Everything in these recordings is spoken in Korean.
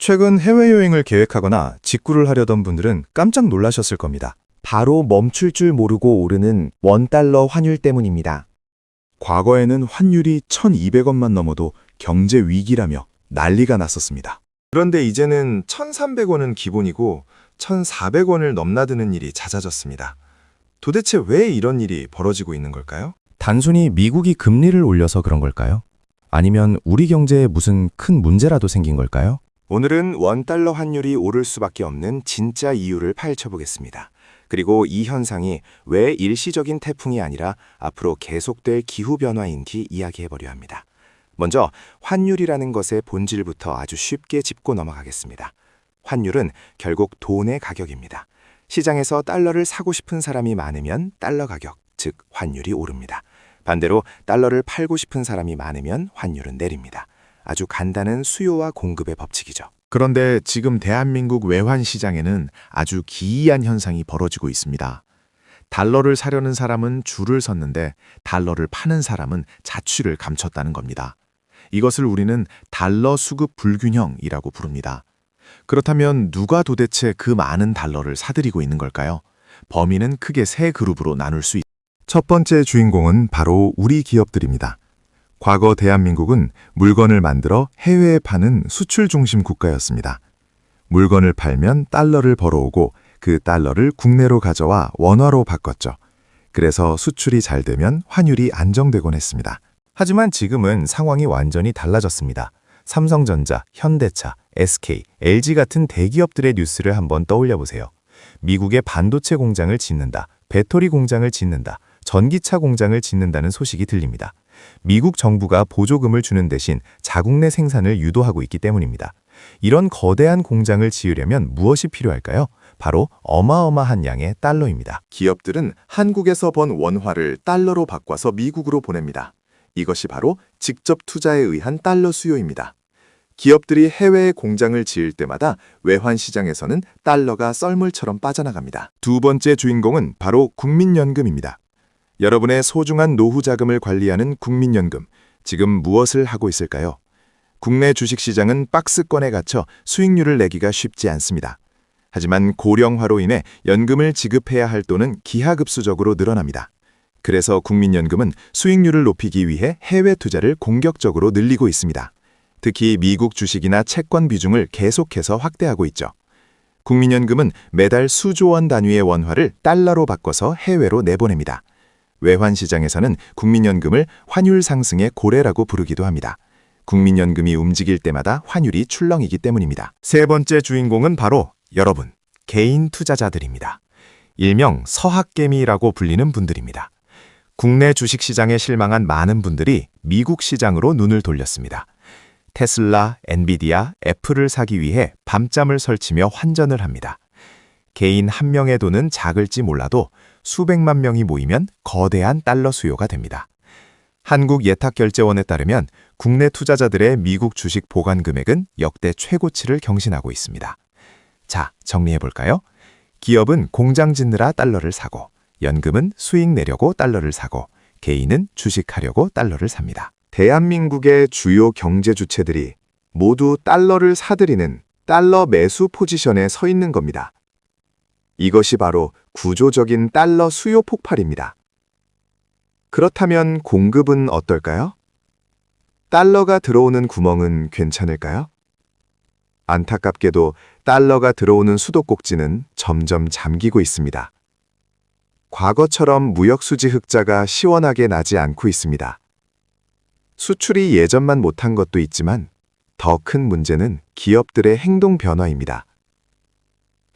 최근 해외여행을 계획하거나 직구를 하려던 분들은 깜짝 놀라셨을 겁니다. 바로 멈출 줄 모르고 오르는 원달러 환율 때문입니다. 과거에는 환율이 1,200원만 넘어도 경제 위기라며 난리가 났었습니다. 그런데 이제는 1,300원은 기본이고 1,400원을 넘나드는 일이 잦아졌습니다. 도대체 왜 이런 일이 벌어지고 있는 걸까요? 단순히 미국이 금리를 올려서 그런 걸까요? 아니면 우리 경제에 무슨 큰 문제라도 생긴 걸까요? 오늘은 원달러 환율이 오를 수밖에 없는 진짜 이유를 파헤쳐보겠습니다. 그리고 이 현상이 왜 일시적인 태풍이 아니라 앞으로 계속될 기후변화인지 이야기해보려 합니다. 먼저 환율이라는 것의 본질부터 아주 쉽게 짚고 넘어가겠습니다. 환율은 결국 돈의 가격입니다. 시장에서 달러를 사고 싶은 사람이 많으면 달러 가격, 즉 환율이 오릅니다. 반대로 달러를 팔고 싶은 사람이 많으면 환율은 내립니다. 아주 간단한 수요와 공급의 법칙이죠. 그런데 지금 대한민국 외환 시장에는 아주 기이한 현상이 벌어지고 있습니다. 달러를 사려는 사람은 줄을 섰는데 달러를 파는 사람은 자취를 감췄다는 겁니다. 이것을 우리는 달러 수급 불균형이라고 부릅니다. 그렇다면 누가 도대체 그 많은 달러를 사들이고 있는 걸까요? 범인은 크게 세 그룹으로 나눌 수 있습니다. 첫 번째 주인공은 바로 우리 기업들입니다. 과거 대한민국은 물건을 만들어 해외에 파는 수출 중심 국가였습니다. 물건을 팔면 달러를 벌어오고 그 달러를 국내로 가져와 원화로 바꿨죠. 그래서 수출이 잘 되면 환율이 안정되곤 했습니다. 하지만 지금은 상황이 완전히 달라졌습니다. 삼성전자, 현대차, SK, LG 같은 대기업들의 뉴스를 한번 떠올려 보세요. 미국의 반도체 공장을 짓는다, 배터리 공장을 짓는다, 전기차 공장을 짓는다는 소식이 들립니다. 미국 정부가 보조금을 주는 대신 자국 내 생산을 유도하고 있기 때문입니다. 이런 거대한 공장을 지으려면 무엇이 필요할까요? 바로 어마어마한 양의 달러입니다. 기업들은 한국에서 번 원화를 달러로 바꿔서 미국으로 보냅니다. 이것이 바로 직접 투자에 의한 달러 수요입니다. 기업들이 해외에 공장을 지을 때마다 외환 시장에서는 달러가 썰물처럼 빠져나갑니다. 두 번째 주인공은 바로 국민연금입니다. 여러분의 소중한 노후 자금을 관리하는 국민연금, 지금 무엇을 하고 있을까요? 국내 주식시장은 박스권에 갇혀 수익률을 내기가 쉽지 않습니다. 하지만 고령화로 인해 연금을 지급해야 할 돈은 기하급수적으로 늘어납니다. 그래서 국민연금은 수익률을 높이기 위해 해외 투자를 공격적으로 늘리고 있습니다. 특히 미국 주식이나 채권 비중을 계속해서 확대하고 있죠. 국민연금은 매달 수조 원 단위의 원화를 달러로 바꿔서 해외로 내보냅니다. 외환 시장에서는 국민연금을 환율 상승의 고래라고 부르기도 합니다. 국민연금이 움직일 때마다 환율이 출렁이기 때문입니다. 세 번째 주인공은 바로 여러분, 개인 투자자들입니다. 일명 서학개미라고 불리는 분들입니다. 국내 주식시장에 실망한 많은 분들이 미국 시장으로 눈을 돌렸습니다. 테슬라, 엔비디아, 애플을 사기 위해 밤잠을 설치며 환전을 합니다. 개인 한 명의 돈은 작을지 몰라도 수백만 명이 모이면 거대한 달러 수요가 됩니다. 한국예탁결제원에 따르면 국내 투자자들의 미국 주식 보관 금액은 역대 최고치를 경신하고 있습니다. 자, 정리해볼까요? 기업은 공장 짓느라 달러를 사고, 연금은 수익 내려고 달러를 사고, 개인은 주식하려고 달러를 삽니다. 대한민국의 주요 경제 주체들이 모두 달러를 사들이는 달러 매수 포지션에 서 있는 겁니다. 이것이 바로 구조적인 달러 수요 폭발입니다. 그렇다면 공급은 어떨까요? 달러가 들어오는 구멍은 괜찮을까요? 안타깝게도 달러가 들어오는 수도꼭지는 점점 잠기고 있습니다. 과거처럼 무역수지 흑자가 시원하게 나지 않고 있습니다. 수출이 예전만 못한 것도 있지만 더 큰 문제는 기업들의 행동 변화입니다.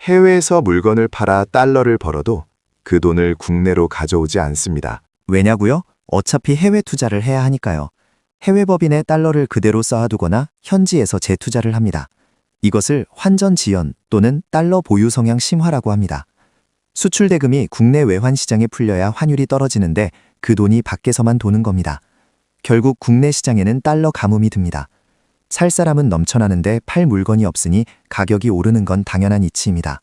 해외에서 물건을 팔아 달러를 벌어도 그 돈을 국내로 가져오지 않습니다. 왜냐고요? 어차피 해외 투자를 해야 하니까요. 해외 법인에 달러를 그대로 쌓아두거나 현지에서 재투자를 합니다. 이것을 환전 지연 또는 달러 보유 성향 심화라고 합니다. 수출 대금이 국내 외환 시장에 풀려야 환율이 떨어지는데 그 돈이 밖에서만 도는 겁니다. 결국 국내 시장에는 달러 가뭄이 듭니다. 살 사람은 넘쳐나는데 팔 물건이 없으니 가격이 오르는 건 당연한 이치입니다.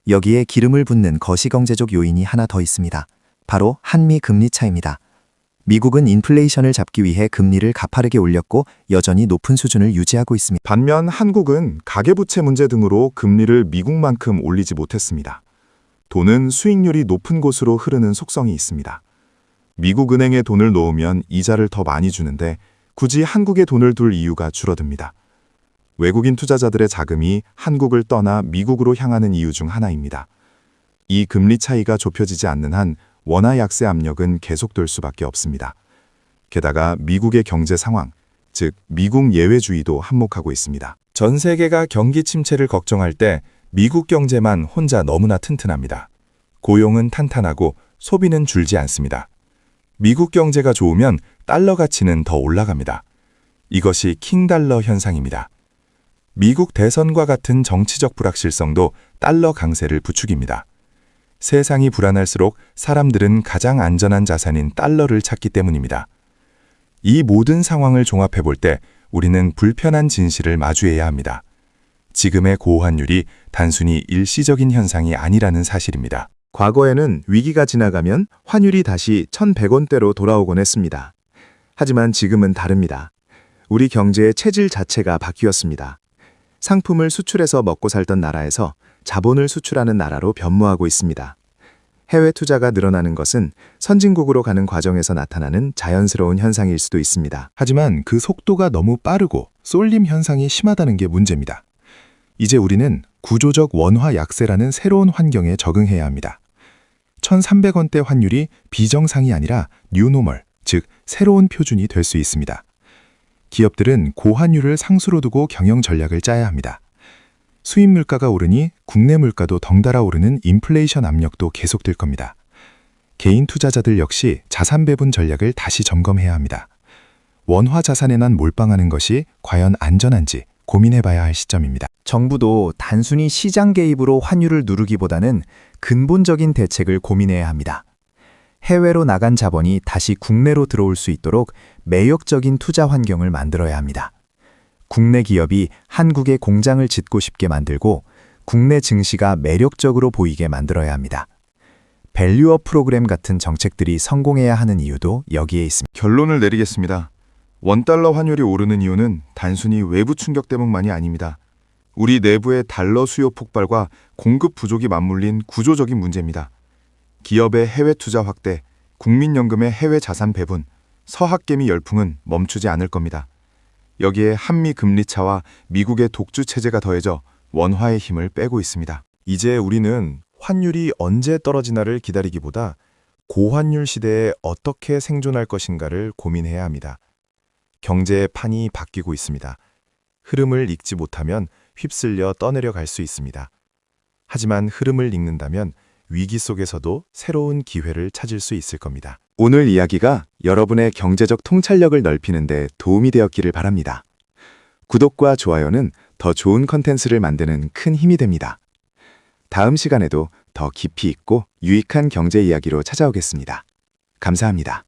여기에 기름을 붓는 거시경제적 요인이 하나 더 있습니다. 바로 한미 금리 차입니다. 미국은 인플레이션을 잡기 위해 금리를 가파르게 올렸고 여전히 높은 수준을 유지하고 있습니다. 반면 한국은 가계부채 문제 등으로 금리를 미국만큼 올리지 못했습니다. 돈은 수익률이 높은 곳으로 흐르는 속성이 있습니다. 미국 은행에 돈을 놓으면 이자를 더 많이 주는데 굳이 한국에 돈을 둘 이유가 줄어듭니다. 외국인 투자자들의 자금이 한국을 떠나 미국으로 향하는 이유 중 하나입니다. 이 금리 차이가 좁혀지지 않는 한 원화 약세 압력은 계속될 수밖에 없습니다. 게다가 미국의 경제 상황, 즉 미국 예외주의도 한몫하고 있습니다. 전 세계가 경기 침체를 걱정할 때 미국 경제만 혼자 너무나 튼튼합니다. 고용은 탄탄하고 소비는 줄지 않습니다. 미국 경제가 좋으면 달러 가치는 더 올라갑니다. 이것이 킹달러 현상입니다. 미국 대선과 같은 정치적 불확실성도 달러 강세를 부추깁니다. 세상이 불안할수록 사람들은 가장 안전한 자산인 달러를 찾기 때문입니다. 이 모든 상황을 종합해 볼 때 우리는 불편한 진실을 마주해야 합니다. 지금의 고환율이 단순히 일시적인 현상이 아니라는 사실입니다. 과거에는 위기가 지나가면 환율이 다시 1,100원대로 돌아오곤 했습니다. 하지만 지금은 다릅니다. 우리 경제의 체질 자체가 바뀌었습니다. 상품을 수출해서 먹고 살던 나라에서 자본을 수출하는 나라로 변모하고 있습니다. 해외 투자가 늘어나는 것은 선진국으로 가는 과정에서 나타나는 자연스러운 현상일 수도 있습니다. 하지만 그 속도가 너무 빠르고 쏠림 현상이 심하다는 게 문제입니다. 이제 우리는 구조적 원화 약세라는 새로운 환경에 적응해야 합니다. 1,300원대 환율이 비정상이 아니라 뉴노멀, 즉 새로운 표준이 될 수 있습니다. 기업들은 고환율을 상수로 두고 경영 전략을 짜야 합니다. 수입 물가가 오르니 국내 물가도 덩달아 오르는 인플레이션 압력도 계속될 겁니다. 개인 투자자들 역시 자산 배분 전략을 다시 점검해야 합니다. 원화 자산에만 몰빵하는 것이 과연 안전한지 고민해봐야 할 시점입니다. 정부도 단순히 시장 개입으로 환율을 누르기보다는 근본적인 대책을 고민해야 합니다. 해외로 나간 자본이 다시 국내로 들어올 수 있도록 매력적인 투자 환경을 만들어야 합니다. 국내 기업이 한국에 공장을 짓고 싶게 만들고 국내 증시가 매력적으로 보이게 만들어야 합니다. 밸류업 프로그램 같은 정책들이 성공해야 하는 이유도 여기에 있습니다. 결론을 내리겠습니다. 원달러 환율이 오르는 이유는 단순히 외부 충격 때문만이 아닙니다. 우리 내부의 달러 수요 폭발과 공급 부족이 맞물린 구조적인 문제입니다. 기업의 해외 투자 확대, 국민연금의 해외 자산 배분, 서학개미 열풍은 멈추지 않을 겁니다. 여기에 한미 금리 차와 미국의 독주 체제가 더해져 원화의 힘을 빼고 있습니다. 이제 우리는 환율이 언제 떨어지나를 기다리기보다 고환율 시대에 어떻게 생존할 것인가를 고민해야 합니다. 경제의 판이 바뀌고 있습니다. 흐름을 읽지 못하면 휩쓸려 떠내려갈 수 있습니다. 하지만 흐름을 읽는다면 위기 속에서도 새로운 기회를 찾을 수 있을 겁니다. 오늘 이야기가 여러분의 경제적 통찰력을 넓히는 데 도움이 되었기를 바랍니다. 구독과 좋아요는 더 좋은 컨텐츠를 만드는 큰 힘이 됩니다. 다음 시간에도 더 깊이 있고 유익한 경제 이야기로 찾아오겠습니다. 감사합니다.